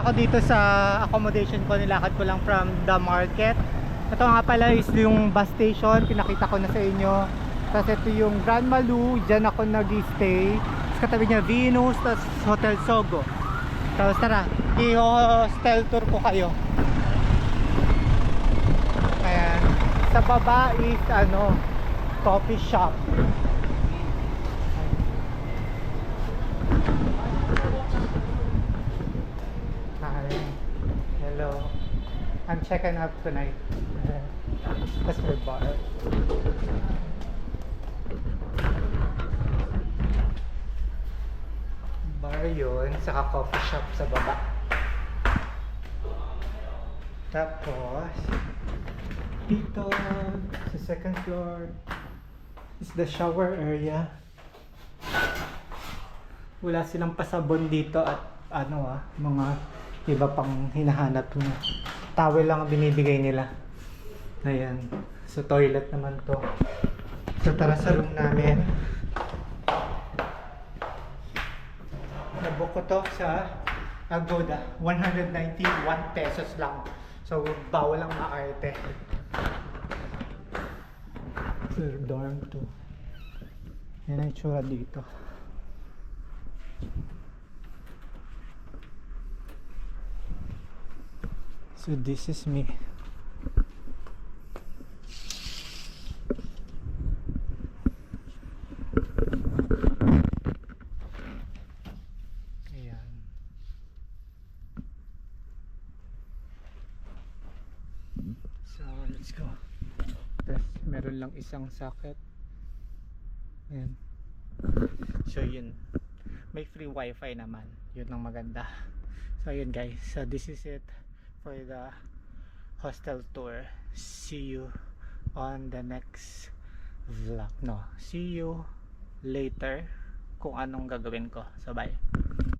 ako dito sa accommodation ko. Nilakad ko lang from the market. Ito nga pala is yung bus station. Pinakita ko na sa inyo. Tapos ito yung Grand Malu. Diyan ako nag-stay. Tapos katabi niya Venus. Tapos Hotel Sogo. Tapos tara, i-hostel tour ko kayo. Ayan. Sa baba is coffee shop. Hi. Hello. I'm checking out tonight. That's my bar. Bar yun, saka coffee shop sa baba. Tapos dito sa second floor is the shower area. Wala silang pasabon dito at mga iba pang hinahanap mo. Towel lang ang binibigay nila. Ayan. So toilet naman to. So tara sa room namin. Nabook ko to sa Agoda. 191 pesos lang. So bawal lang maarte. Third dorm to. Yan ang itsura dito. So this is me. Ayan. So let's go. Tapos meron lang isang socket. Ayan. So yun. May free wifi naman. Yun ang maganda. So yun guys. So this is it for the hostel tour. See you on the next vlog. No, see you later kung anong gagawin ko. So bye.